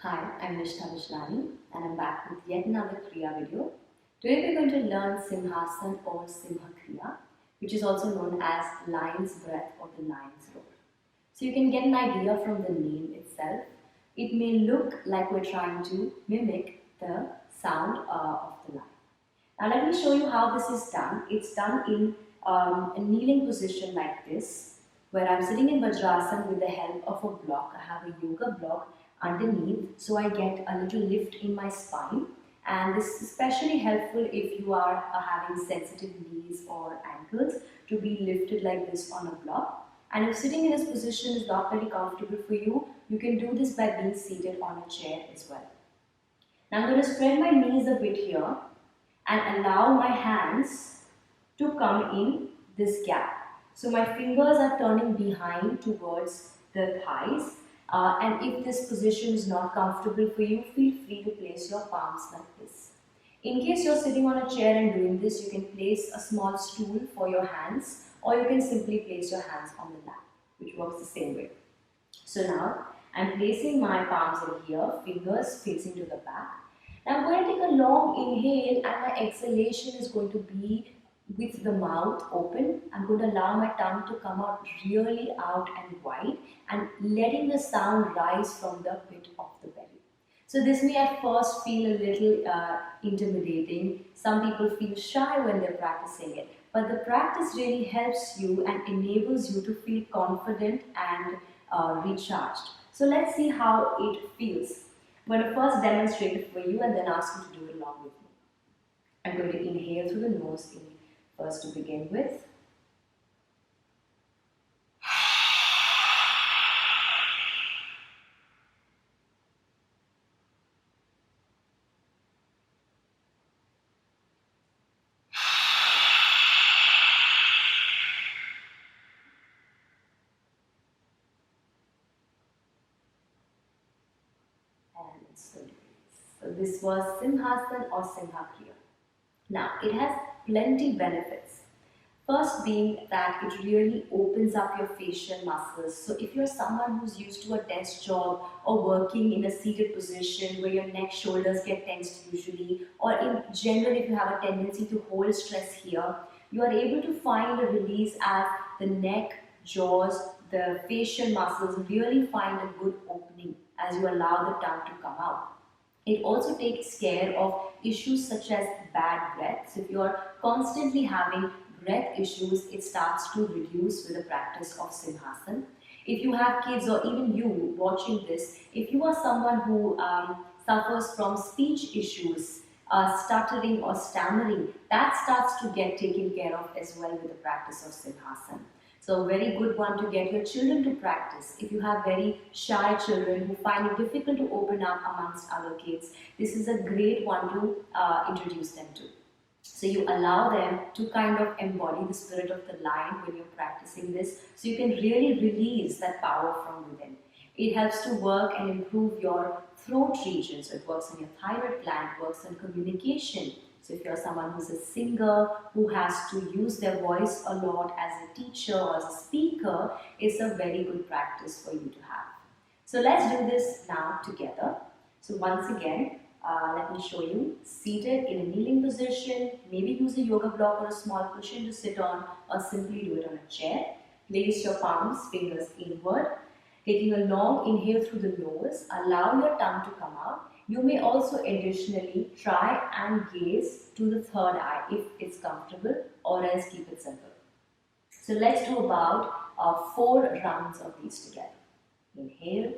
Hi, I'm Nishtha Bijlani and I'm back with yet another Kriya video. Today we're going to learn Simhasana or Kriya, which is also known as lion's breath or the lion's roar. So you can get an idea from the name itself. It may look like we're trying to mimic the sound of the lion. Now let me show you how this is done. It's done in a kneeling position like this, where I'm sitting in Vajrasana with the help of a block. I have a yoga block underneath, so I get a little lift in my spine. And this is especially helpful if you are having sensitive knees or ankles to be lifted like this on a block. And if sitting in this position is not very comfortable for you, you can do this by being seated on a chair as well. Now I'm going to spread my knees a bit here and allow my hands to come in this gap. So my fingers are turning behind towards the thighs. And if this position is not comfortable for you, feel free to place your palms like this. In case you're sitting on a chair and doing this, you can place a small stool for your hands, or you can simply place your hands on the lap, which works the same way. So now I'm placing my palms in here, fingers facing to the back. Now I'm going to take a long inhale and my exhalation is going to be with the mouth open. I'm going to allow my tongue to come out really out and wide and letting the sound rise from the pit of the belly. So this may at first feel a little intimidating. Some people feel shy when they're practicing it. But the practice really helps you and enables you to feel confident and recharged. So let's see how it feels. I'm going to first demonstrate it for you and then ask you to do it along with me. I'm going to inhale through the nose first to begin with. And slowly release. So this was Simhasana or Kriya. Now, it has plenty benefits. First being that it really opens up your facial muscles. So if you're someone who's used to a desk job or working in a seated position where your neck, shoulders get tensed usually, or in general if you have a tendency to hold stress here, you are able to find a release as the neck, jaws, the facial muscles really find a good opening as you allow the tongue to come out. It also takes care of issues such as bad breath. So if you are constantly having breath issues, it starts to reduce with the practice of Simhasana. If you have kids or even you watching this, if you are someone who suffers from speech issues, stuttering or stammering, that starts to get taken care of as well with the practice of Simhasana. So a very good one to get your children to practice. If you have very shy children who find it difficult to open up amongst other kids, this is a great one to introduce them to. So you allow them to kind of embody the spirit of the lion when you're practicing this, so you can really release that power from within. It helps to work and improve your throat region. So it works on your thyroid gland, works on communication. So if you're someone who's a singer, who has to use their voice a lot as a teacher or as a speaker, it's a very good practice for you to have. So let's do this now together. So once again, let me show you. Seated in a kneeling position, maybe use a yoga block or a small cushion to sit on, or simply do it on a chair. Place your palms, fingers inward. Taking a long inhale through the nose, allow your tongue to come out. You may also additionally try and gaze to the third eye if it's comfortable, or else keep it simple. So let's do about 4 rounds of these together. Inhale.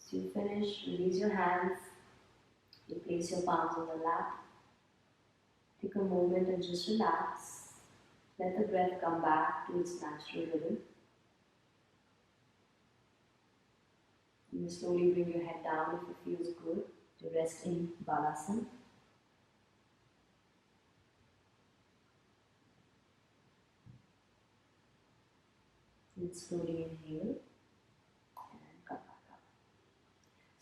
So you finish, release your hands, you place your palms on the lap. Take a moment and just relax. Let the breath come back to its natural rhythm. You slowly bring your head down if it feels good to rest in Balasana. And slowly inhale and come back up.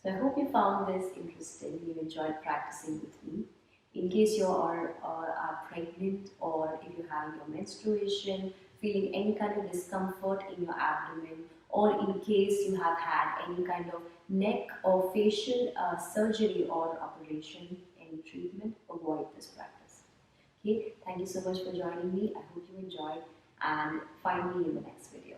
So I hope you found this interesting. You enjoyed practicing with me. In case you are pregnant, or if you're having your menstruation, feeling any kind of discomfort in your abdomen, or in case you have had any kind of neck or facial surgery or operation, any treatment, avoid this practice. Okay, thank you so much for joining me. I hope you enjoyed, and find me in the next video.